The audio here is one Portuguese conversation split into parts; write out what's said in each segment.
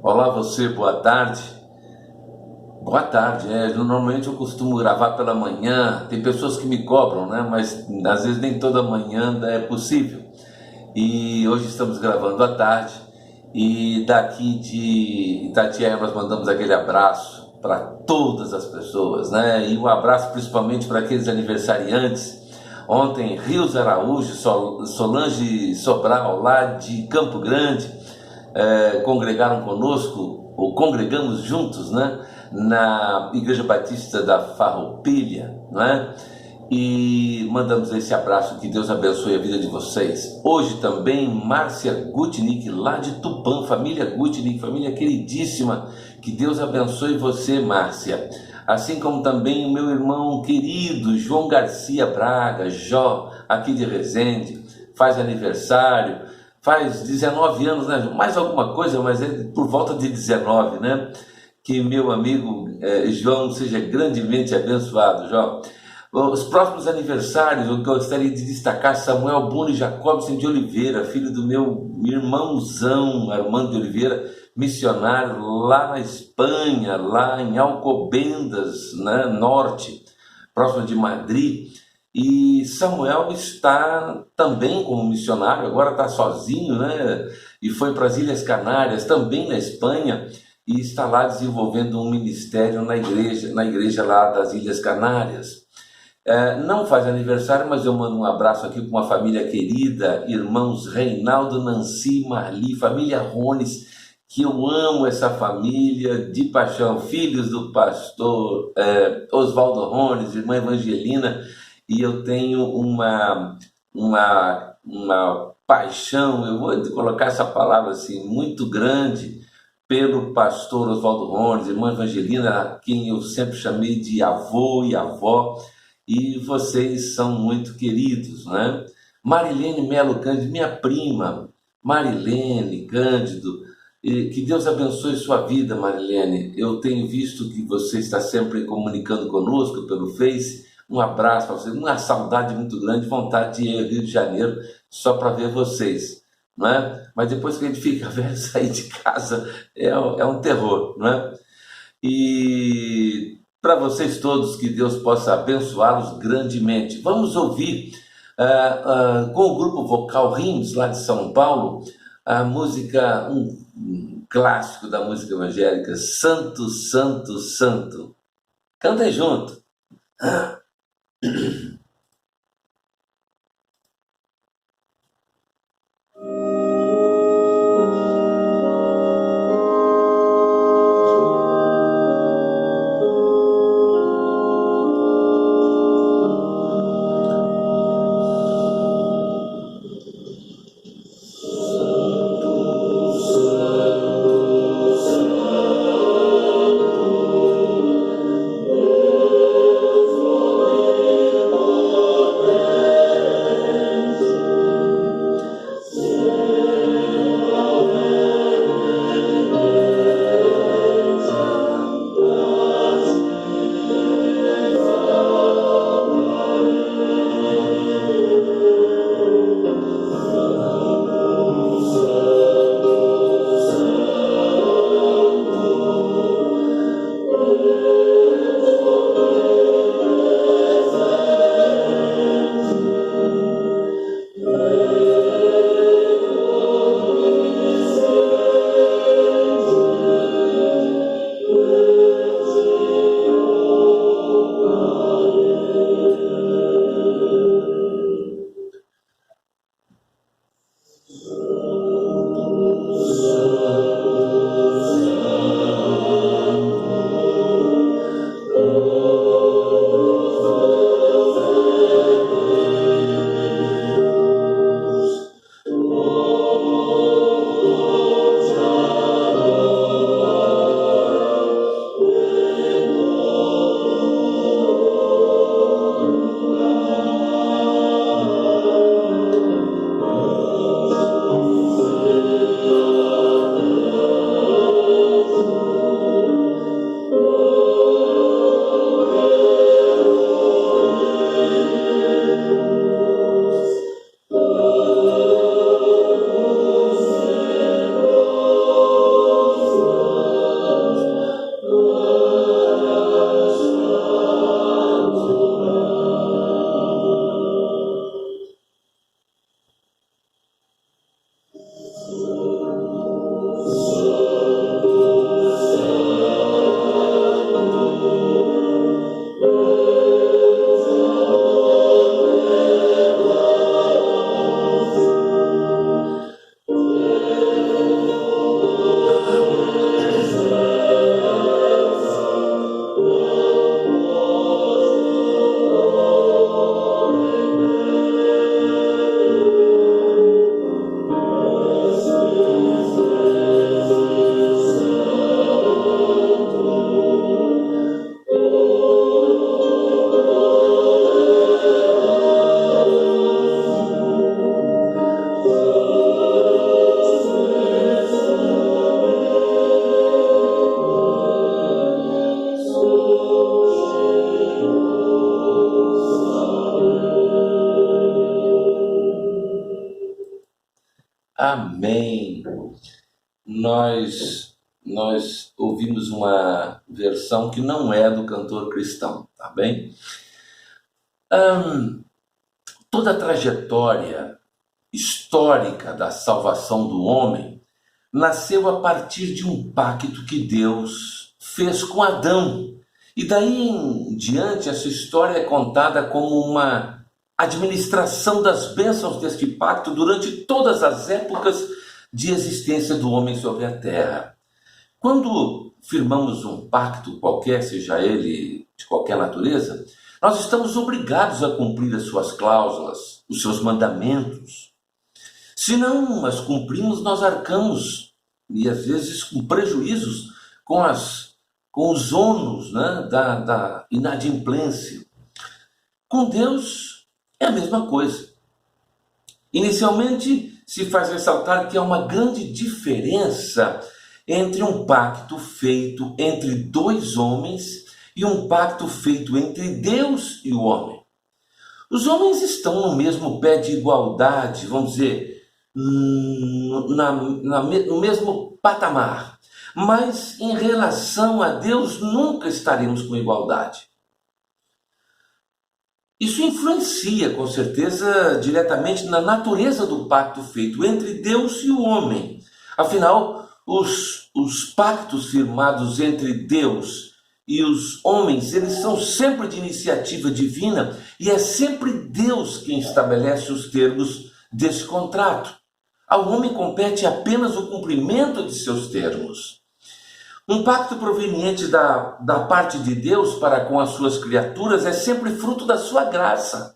Olá você, boa tarde. Boa tarde, normalmente eu costumo gravar pela manhã, tem pessoas que me cobram, né? Mas às vezes nem toda manhã é possível. E hoje estamos gravando à tarde e daqui de Itatiaia nós mandamos aquele abraço para todas as pessoas, né? E um abraço principalmente para aqueles aniversariantes. Ontem, Rios Araújo, Solange Sobral, lá de Campo Grande, congregaram conosco, ou congregamos juntos, né, na Igreja Batista da Farroupilha, não é? E mandamos esse abraço, que Deus abençoe a vida de vocês. Hoje também Márcia Gutnick, lá de Tupã, família Gutnick, família queridíssima, que Deus abençoe você, Márcia. Assim como também o meu irmão querido João Garcia Braga, Jó, aqui de Resende, faz aniversário, faz 19 anos, né? Mais alguma coisa, mas é por volta de 19, né? Que meu amigo João seja grandemente abençoado, João. Os próximos aniversários, eu gostaria de destacar Samuel Buni Jacobson de Oliveira, filho do meu irmãozão Armando de Oliveira, missionário lá na Espanha, lá em Alcobendas, né, norte, próximo de Madrid. E Samuel está também como missionário, agora está sozinho, né? E foi para as Ilhas Canárias, também na Espanha, e está lá desenvolvendo um ministério na igreja lá das Ilhas Canárias. Não faz aniversário, mas eu mando um abraço aqui para uma família querida, irmãos Reinaldo, Nancy, Marli, família Rones, que eu amo essa família de paixão, filhos do pastor Oswaldo Rones, irmã Evangelina, e eu tenho uma paixão, eu vou colocar essa palavra assim, muito grande, pelo pastor Oswaldo Rones, irmã Evangelina, a quem eu sempre chamei de avô e avó, e vocês são muito queridos, né? Marilene Melo Cândido, minha prima, Marilene Cândido, que Deus abençoe sua vida, Marilene. Eu tenho visto que você está sempre comunicando conosco pelo Face. Um abraço para você, uma saudade muito grande, vontade de ir ao Rio de Janeiro só para ver vocês, não é? Mas depois que a gente fica velho, sair de casa é um terror, não é? E para vocês todos, que Deus possa abençoá-los grandemente. Vamos ouvir com o grupo vocal Rims, lá de São Paulo, a música, um clássico da música evangélica, Santo, Santo, Santo. Cantem junto. nós ouvimos uma versão que não é do cantor cristão, tá bem? Toda a trajetória histórica da salvação do homem nasceu a partir de um pacto que Deus fez com Adão. E daí em diante, essa história é contada como uma administração das bênçãos deste pacto durante todas as épocas de existência do homem sobre a terra. Quando firmamos um pacto qualquer, seja ele de qualquer natureza, nós estamos obrigados a cumprir as suas cláusulas, os seus mandamentos. Se não as cumprimos, nós arcamos, e às vezes com prejuízos, com os ônus, né, da inadimplência. Com Deus é a mesma coisa. Inicialmente, se faz ressaltar que há uma grande diferença entre um pacto feito entre dois homens e um pacto feito entre Deus e o homem. Os homens estão no mesmo pé de igualdade, vamos dizer, no mesmo patamar. Mas em relação a Deus, nunca estaremos com igualdade. Isso influencia, com certeza, diretamente na natureza do pacto feito entre Deus e o homem. Afinal, os pactos firmados entre Deus e os homens, eles são sempre de iniciativa divina e é sempre Deus quem estabelece os termos desse contrato. Ao homem compete apenas o cumprimento de seus termos. Um pacto proveniente da parte de Deus para com as suas criaturas é sempre fruto da sua graça.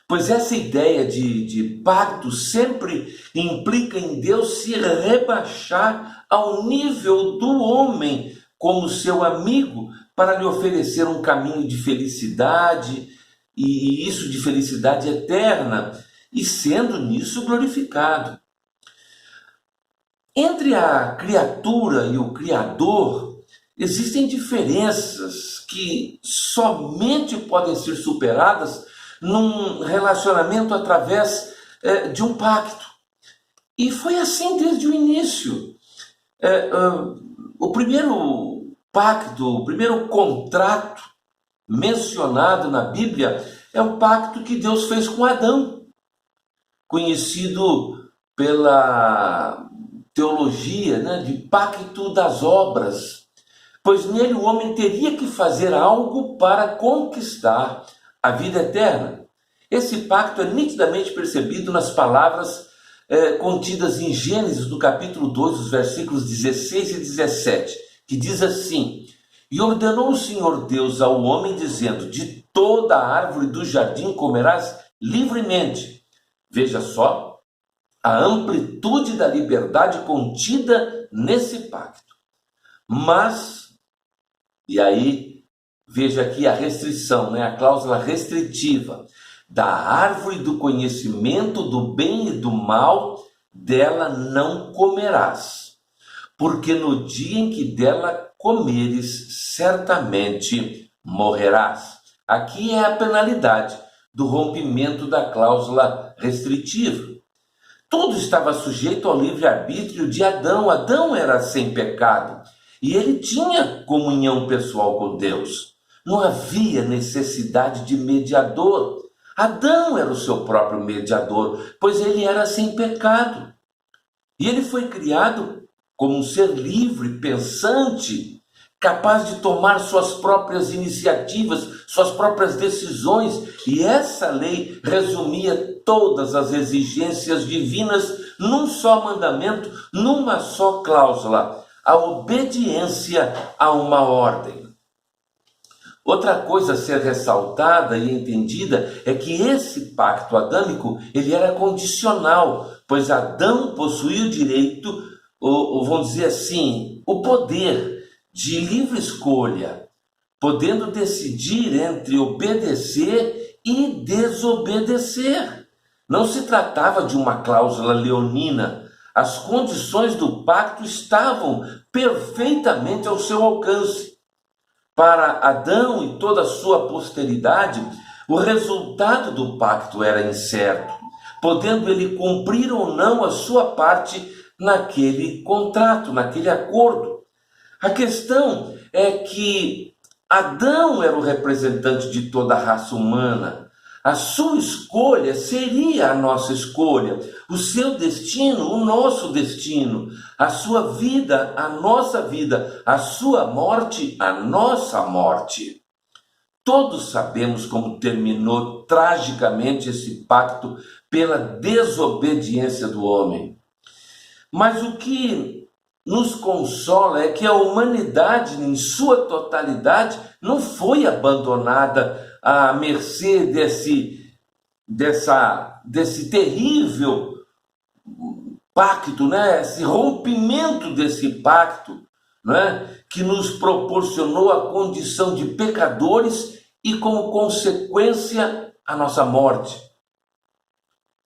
Pois essa ideia de pacto sempre implica em Deus se rebaixar ao nível do homem como seu amigo para lhe oferecer um caminho de felicidade, e isso de felicidade eterna, e sendo nisso glorificado. Entre a criatura e o Criador, existem diferenças que somente podem ser superadas num relacionamento através de um pacto. E foi assim desde o início. O primeiro pacto, o primeiro contrato mencionado na Bíblia é o pacto que Deus fez com Adão, conhecido pela teologia, né, de pacto das obras, pois nele o homem teria que fazer algo para conquistar a vida eterna. Esse pacto é nitidamente percebido nas palavras contidas em Gênesis, no capítulo 2, os versículos 16 e 17, que diz assim: E ordenou o Senhor Deus ao homem, dizendo: De toda a árvore do jardim comerás livremente. Veja só a amplitude da liberdade contida nesse pacto. Mas, e aí, veja aqui a restrição, né? A cláusula restritiva. Da árvore do conhecimento do bem e do mal, dela não comerás, porque no dia em que dela comeres, certamente morrerás. Aqui é a penalidade do rompimento da cláusula restritiva. Tudo estava sujeito ao livre-arbítrio de Adão. Adão era sem pecado e ele tinha comunhão pessoal com Deus. Não havia necessidade de mediador. Adão era o seu próprio mediador, pois ele era sem pecado. E ele foi criado como um ser livre, pensante, capaz de tomar suas próprias iniciativas, suas próprias decisões. E essa lei resumia todas as exigências divinas num só mandamento, numa só cláusula: a obediência a uma ordem. Outra coisa a ser ressaltada e entendida é que esse pacto adâmico ele era condicional, pois Adão possuía o direito, ou vamos dizer assim, o poder de livre escolha, podendo decidir entre obedecer e desobedecer. Não se tratava de uma cláusula leonina. As condições do pacto estavam perfeitamente ao seu alcance. Para Adão e toda a sua posteridade, o resultado do pacto era incerto, podendo ele cumprir ou não a sua parte naquele contrato, naquele acordo. A questão é que Adão era o representante de toda a raça humana. A sua escolha seria a nossa escolha, o seu destino, o nosso destino, a sua vida, a nossa vida, a sua morte, a nossa morte. Todos sabemos como terminou tragicamente esse pacto pela desobediência do homem. Mas o que nos consola é que a humanidade, em sua totalidade, não foi abandonada à mercê desse terrível pacto, né? Esse rompimento desse pacto, né? Que nos proporcionou a condição de pecadores e, como consequência, a nossa morte.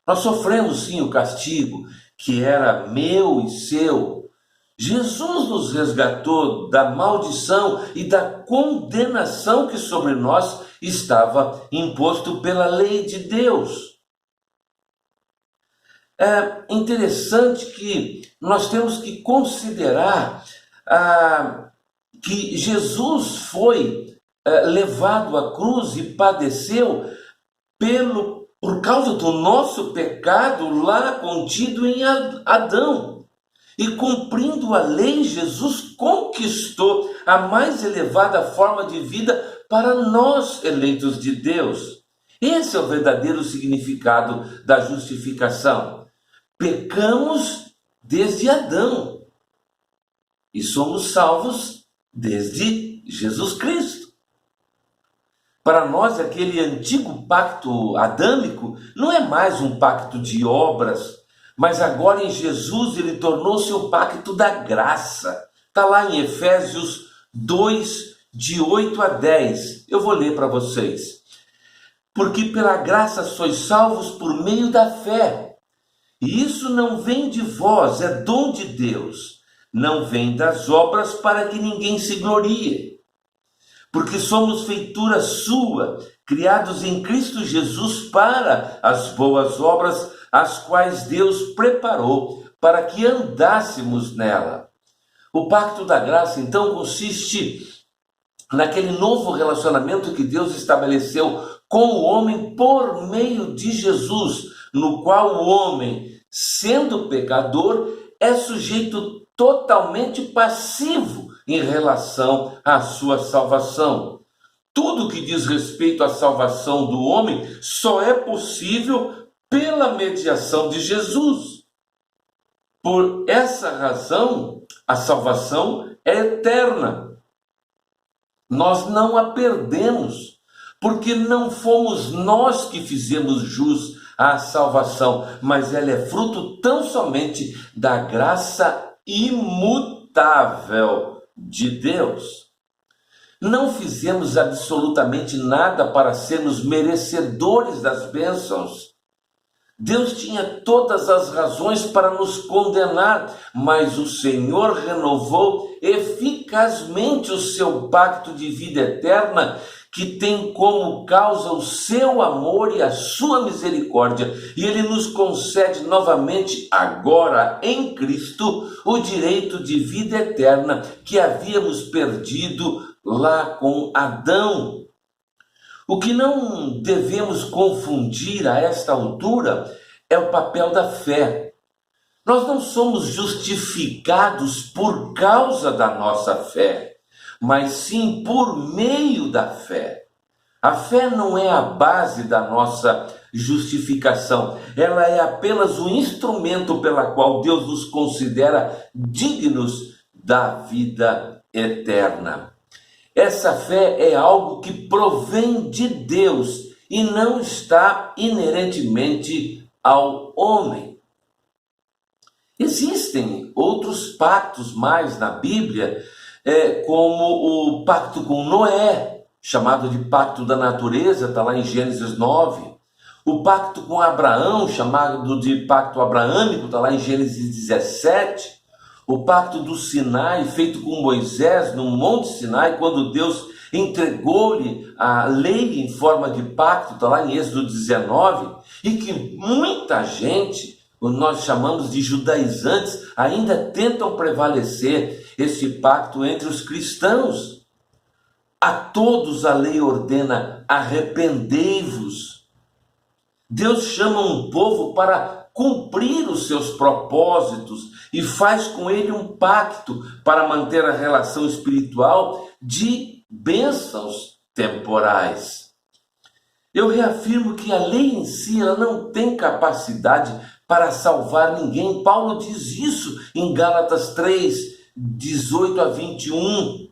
Nós sofremos sim o castigo que era meu e seu. Jesus nos resgatou da maldição e da condenação que sobre nós estava imposto pela lei de Deus. É interessante que nós temos que considerar que Jesus foi levado à cruz e padeceu por causa do nosso pecado lá contido em Adão. E cumprindo a lei, Jesus conquistou a mais elevada forma de vida para nós, eleitos de Deus. Esse é o verdadeiro significado da justificação. Pecamos desde Adão e somos salvos desde Jesus Cristo. Para nós, aquele antigo pacto adâmico não é mais um pacto de obras, mas agora em Jesus ele tornou-se o pacto da graça. Está lá em Efésios 2, de 8 a 10. Eu vou ler para vocês. Porque pela graça sois salvos por meio da fé. E isso não vem de vós, é dom de Deus. Não vem das obras para que ninguém se glorie. Porque somos feitura sua, criados em Cristo Jesus para as boas obras, as quais Deus preparou para que andássemos nela. O pacto da graça, então, consiste naquele novo relacionamento que Deus estabeleceu com o homem por meio de Jesus, no qual o homem, sendo pecador, é sujeito totalmente passivo em relação à sua salvação. Tudo que diz respeito à salvação do homem só é possível pela mediação de Jesus. Por essa razão, a salvação é eterna. Nós não a perdemos, porque não fomos nós que fizemos jus à salvação, mas ela é fruto tão somente da graça imutável de Deus. Não fizemos absolutamente nada para sermos merecedores das bênçãos. Deus tinha todas as razões para nos condenar, mas o Senhor renovou eficazmente o seu pacto de vida eterna, que tem como causa o seu amor e a sua misericórdia, e Ele nos concede novamente, agora em Cristo, o direito de vida eterna que havíamos perdido lá com Adão. O que não devemos confundir a esta altura é o papel da fé. Nós não somos justificados por causa da nossa fé, mas sim por meio da fé. A fé não é a base da nossa justificação, ela é apenas o instrumento pela qual Deus nos considera dignos da vida eterna. Essa fé é algo que provém de Deus e não está inerentemente ao homem. Existem outros pactos mais na Bíblia, como o pacto com Noé, chamado de pacto da natureza, está lá em Gênesis 9. O pacto com Abraão, chamado de pacto abraâmico, está lá em Gênesis 17. O pacto do Sinai, feito com Moisés no Monte Sinai, quando Deus entregou-lhe a lei em forma de pacto, está lá em Êxodo 19, e que muita gente nós chamamos de judaizantes, ainda tentam prevalecer esse pacto entre os cristãos. A todos a lei ordena: arrependei-vos. Deus chama um povo para cumprir os seus propósitos e faz com ele um pacto para manter a relação espiritual de bênçãos temporais. Eu reafirmo que a lei em si ela não tem capacidade para salvar ninguém. Paulo diz isso em Gálatas 3, 18 a 21.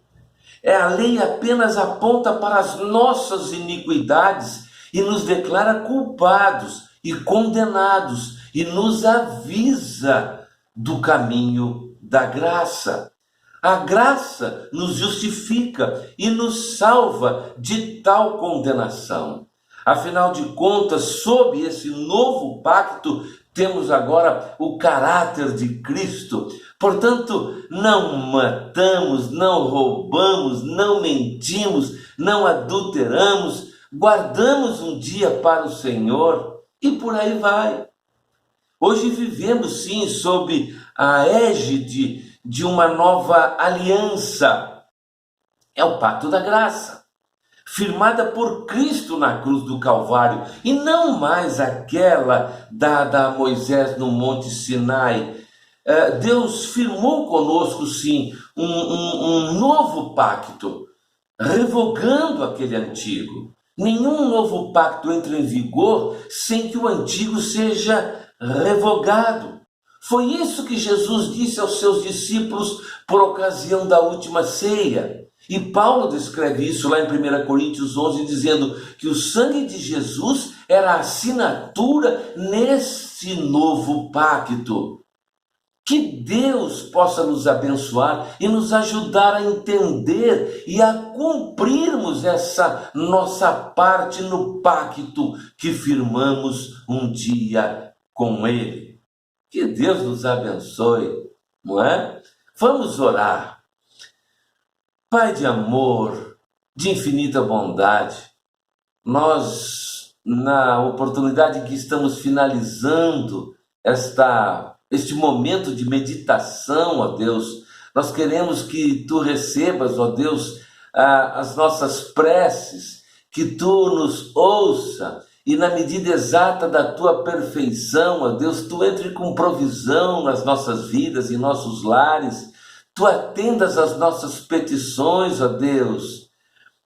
A lei apenas aponta para as nossas iniquidades e nos declara culpados e condenados e nos avisa do caminho da graça. A graça nos justifica e nos salva de tal condenação. Afinal de contas, sob esse novo pacto, temos agora o caráter de Cristo. Portanto, não matamos, não roubamos, não mentimos, não adulteramos, guardamos um dia para o Senhor e por aí vai. Hoje vivemos sim sob a égide de uma nova aliança. É o pacto da graça, firmada por Cristo na cruz do Calvário, e não mais aquela dada a Moisés no Monte Sinai. Deus firmou conosco, sim, um novo pacto, revogando aquele antigo. Nenhum novo pacto entra em vigor sem que o antigo seja revogado. Foi isso que Jesus disse aos seus discípulos por ocasião da última ceia. E Paulo descreve isso lá em 1 Coríntios 11, dizendo que o sangue de Jesus era a assinatura nesse novo pacto. Que Deus possa nos abençoar e nos ajudar a entender e a cumprirmos essa nossa parte no pacto que firmamos um dia com Ele. Que Deus nos abençoe, não é? Vamos orar. Pai de amor, de infinita bondade, nós, na oportunidade que estamos finalizando este momento de meditação, ó Deus, nós queremos que Tu recebas, ó Deus, as nossas preces, que Tu nos ouça e na medida exata da Tua perfeição, ó Deus, Tu entre com provisão nas nossas vidas e nossos lares, Tu atendas às nossas petições, ó Deus,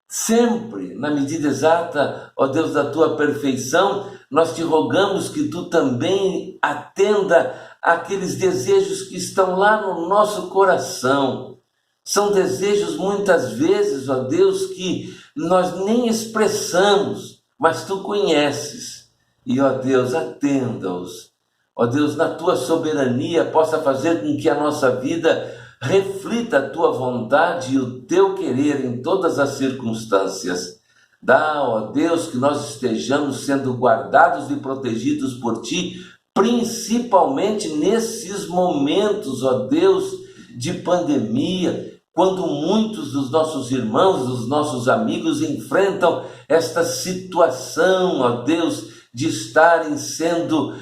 sempre na medida exata, ó Deus, da Tua perfeição. Nós te rogamos que Tu também atenda àqueles desejos que estão lá no nosso coração. São desejos muitas vezes, ó Deus, que nós nem expressamos, mas Tu conheces. E, ó Deus, atenda-os. Ó Deus, na Tua soberania, possa fazer com que a nossa vida reflita a Tua vontade e o Teu querer em todas as circunstâncias. Dá, ó Deus, que nós estejamos sendo guardados e protegidos por Ti, principalmente nesses momentos, ó Deus, de pandemia, quando muitos dos nossos irmãos, dos nossos amigos enfrentam esta situação, ó Deus, de estarem sendo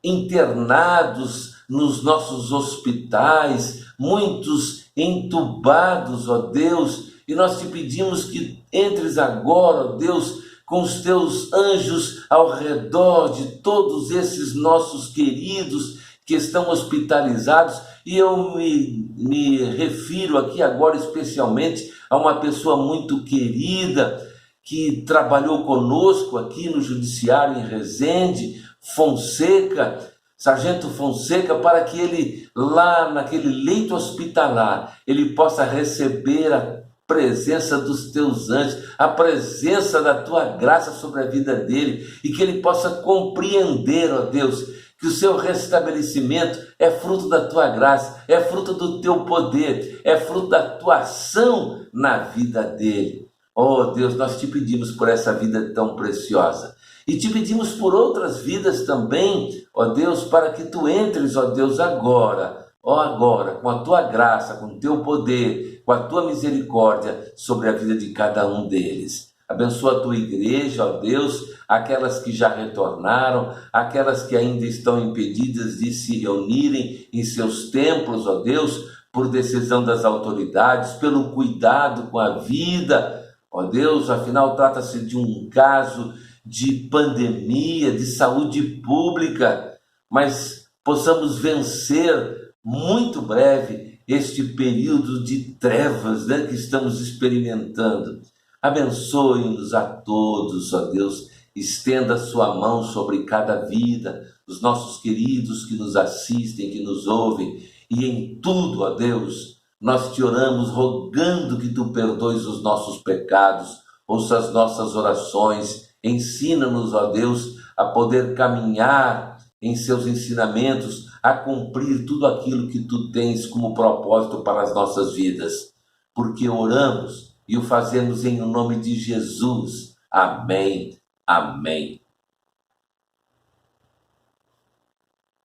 internados nos nossos hospitais, muitos entubados, ó Deus, e nós te pedimos que entres agora, ó Deus, com os teus anjos ao redor de todos esses nossos queridos que estão hospitalizados, e eu me refiro aqui agora especialmente a uma pessoa muito querida que trabalhou conosco aqui no Judiciário em Resende, Fonseca, Sargento Fonseca, para que ele lá naquele leito hospitalar, ele possa receber a presença dos teus anjos, a presença da tua graça sobre a vida dele, e que ele possa compreender, ó Deus, que o seu restabelecimento é fruto da tua graça, é fruto do teu poder, é fruto da tua ação na vida dele. Ó Deus, nós te pedimos por essa vida tão preciosa. E te pedimos por outras vidas também, ó Deus, para que tu entres, ó Deus, agora, com a tua graça, com o teu poder, com a tua misericórdia sobre a vida de cada um deles. Abençoa a tua igreja, ó Deus, aquelas que já retornaram, aquelas que ainda estão impedidas de se reunirem em seus templos, ó Deus, por decisão das autoridades, pelo cuidado com a vida, ó Deus, afinal trata-se de um caso de pandemia, de saúde pública, mas possamos vencer muito breve este período de trevas, né, que estamos experimentando. Abençoe-nos a todos, ó Deus, estenda a sua mão sobre cada vida, os nossos queridos que nos assistem, que nos ouvem, e em tudo, ó Deus, nós te oramos rogando que tu perdoes os nossos pecados, ouça as nossas orações, ensina-nos, ó Deus, a poder caminhar em seus ensinamentos, a cumprir tudo aquilo que tu tens como propósito para as nossas vidas, porque oramos e o fazemos em nome de Jesus. Amém. Amém.